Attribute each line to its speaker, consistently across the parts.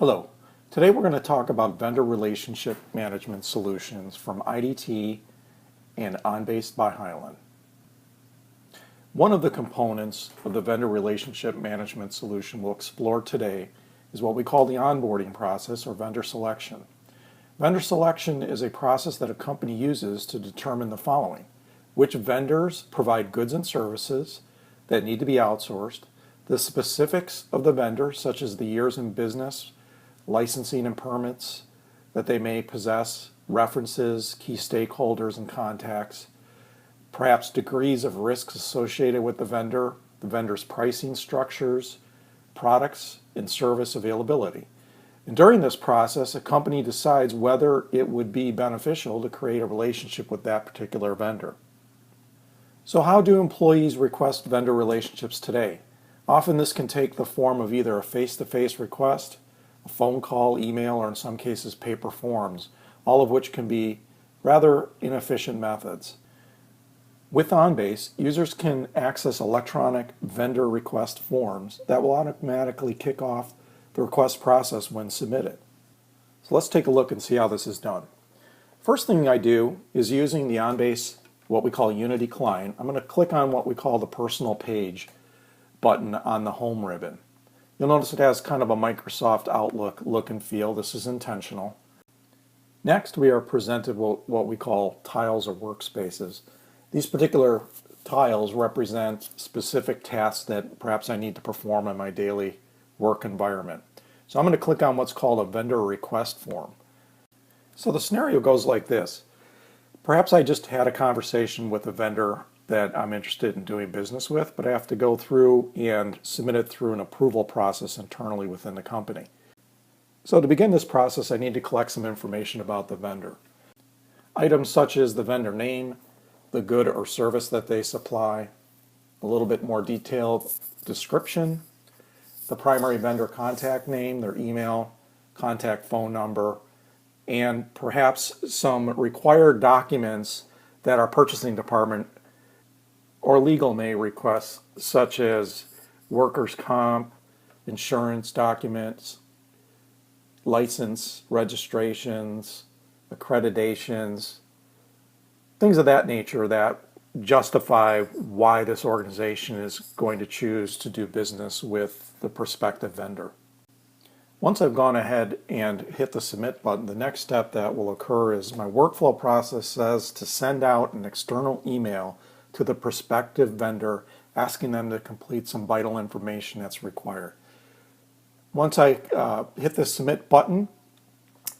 Speaker 1: Hello. Today we're going to talk about vendor relationship management solutions from IDT and OnBase by Hyland. One of the components of the vendor relationship management solution we'll explore today is what we call the onboarding process or vendor selection. Vendor selection is a process that a company uses to determine the following: which vendors provide goods and services that need to be outsourced, the specifics of the vendor such as the years in business, licensing and permits that they may possess, references, key stakeholders and contacts, perhaps degrees of risks associated with the vendor's pricing structures, products, and service availability. And during this process, a company decides whether it would be beneficial to create a relationship with that particular vendor. So how do employees request vendor relationships today? Often this can take the form of either a face-to-face request, a phone call, email, or in some cases paper forms, all of which can be rather inefficient methods. With OnBase, users can access electronic vendor request forms that will automatically kick off the request process when submitted. So let's take a look and see how this is done. First thing I do is using the OnBase, what we call Unity client, I'm going to click on what we call the personal page button on the home ribbon. You'll notice it has kind of a Microsoft Outlook look and feel. This is intentional. Next, we are presented what we call tiles or workspaces. These particular tiles represent specific tasks that perhaps I need to perform in my daily work environment. So I'm going to click on what's called a vendor request form. So the scenario goes like this. Perhaps I just had a conversation with a vendor that I'm interested in doing business with, but I have to go through and submit it through an approval process internally within the company. So to begin this process, I need to collect some information about the vendor. Items such as the vendor name, the good or service that they supply, a little bit more detailed description, the primary vendor contact name, their email, contact phone number, and perhaps some required documents that our purchasing department or legal may request, such as workers' comp, insurance documents, license registrations, accreditations, things of that nature that justify why this organization is going to choose to do business with the prospective vendor. Once I've gone ahead and hit the submit button, the next step that will occur is my workflow process says to send out an external email to the prospective vendor asking them to complete some vital information that's required. Once I hit the submit button,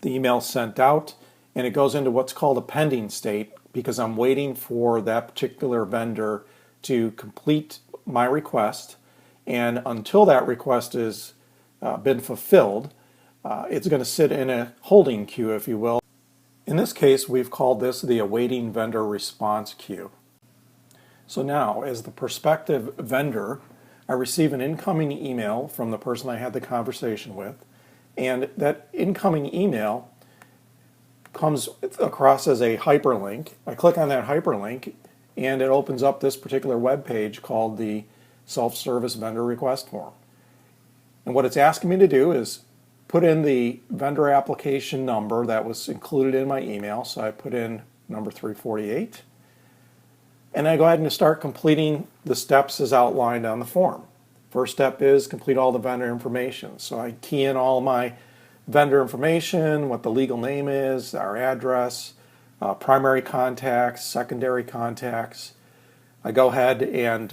Speaker 1: the email is sent out and it goes into what's called a pending state because I'm waiting for that particular vendor to complete my request, and until that request has been fulfilled, it's going to sit in a holding queue, if you will. In this case, we've called this the awaiting vendor response queue. So now, as the prospective vendor, I receive an incoming email from the person I had the conversation with, and that incoming email comes across as a hyperlink. I click on that hyperlink, and it opens up this particular web page called the Self-Service Vendor Request Form. And what it's asking me to do is put in the vendor application number that was included in my email. So I put in number 348. And I go ahead and start completing the steps as outlined on the form. First step is complete all the vendor information. So I key in all my vendor information, what the legal name is, our address, primary contacts, secondary contacts. I go ahead and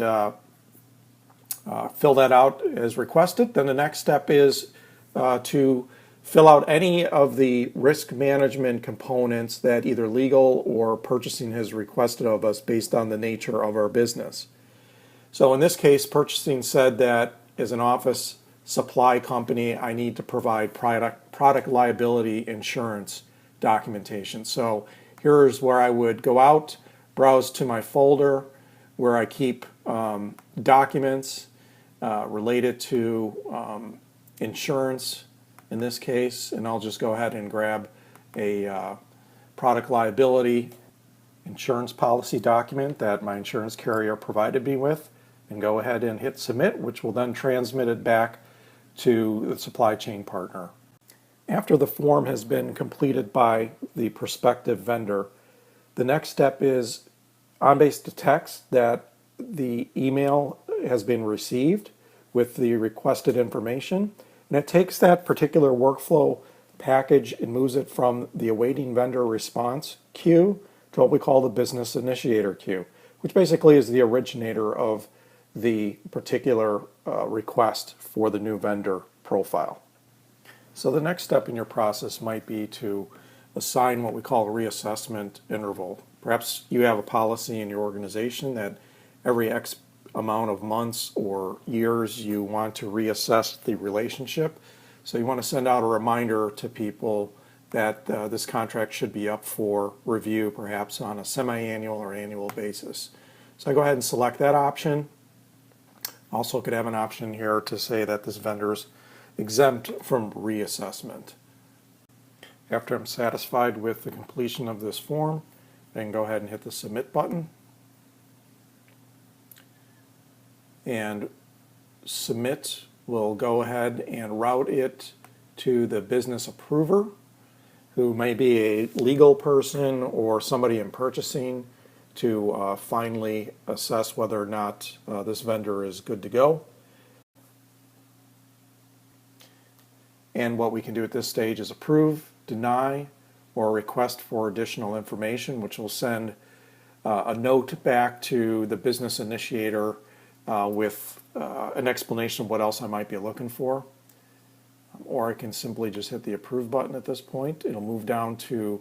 Speaker 1: fill that out as requested. Then the next step is to fill out any of the risk management components that either legal or purchasing has requested of us based on the nature of our business. So in this case, purchasing said that as an office supply company, I need to provide product liability insurance documentation. So here's where I would go out, browse to my folder where I keep documents related to insurance in this case, and I'll just go ahead and grab a product liability insurance policy document that my insurance carrier provided me with, and go ahead and hit submit, which will then transmit it back to the supply chain partner. After the form has been completed by the prospective vendor, the next step is OnBase detects that the email has been received with the requested information, and it takes that particular workflow package and moves it from the awaiting vendor response queue to what we call the business initiator queue, which basically is the originator of the particular request for the new vendor profile. So the next step in your process might be to assign what we call a reassessment interval. Perhaps you have a policy in your organization that every X amount of months or years you want to reassess the relationship. So you want to send out a reminder to people that this contract should be up for review, perhaps on a semi-annual or annual basis. So I go ahead and select that option. Also could have an option here to say that this vendor is exempt from reassessment. After I'm satisfied with the completion of this form, I can go ahead and hit the submit button. And submit will go ahead and route it to the business approver, who may be a legal person or somebody in purchasing, to finally assess whether or not this vendor is good to go. And what we can do at this stage is approve, deny, or request for additional information, which will send a note back to the business initiator with an explanation of what else I might be looking for. Or I can simply just hit the approve button at this point. It'll move down to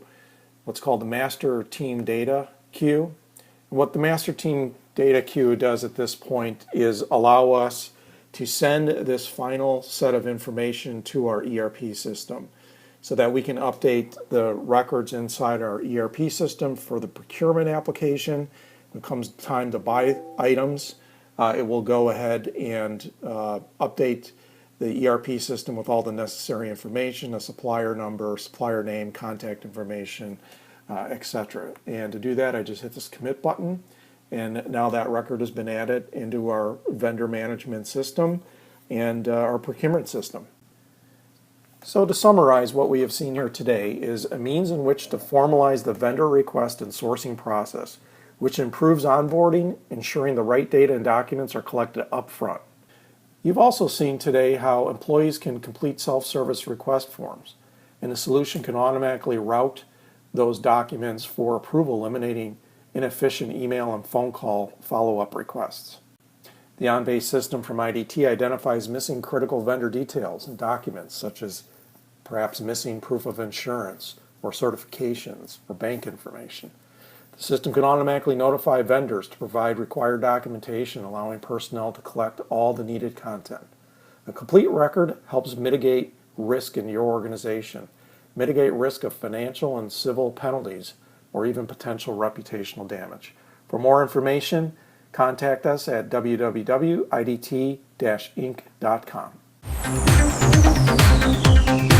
Speaker 1: what's called the master team data queue. And what the master team data queue does at this point is allow us to send this final set of information to our ERP system so that we can update the records inside our ERP system for the procurement application. When it comes time to buy items, it will go ahead and update the ERP system with all the necessary information, a supplier number, supplier name, contact information, etc. And to do that, I just hit this commit button, and now that record has been added into our vendor management system and our procurement system. So to summarize, what we have seen here today is a means in which to formalize the vendor request and sourcing process, which improves onboarding, ensuring the right data and documents are collected upfront. You've also seen today how employees can complete self-service request forms, and the solution can automatically route those documents for approval, eliminating inefficient email and phone call follow-up requests. The OnBase system from IDT identifies missing critical vendor details and documents, such as perhaps missing proof of insurance or certifications or bank information. The system can automatically notify vendors to provide required documentation, allowing personnel to collect all the needed content. A complete record helps mitigate risk in your organization, mitigate risk of financial and civil penalties, or even potential reputational damage. For more information, contact us at www.idt-inc.com.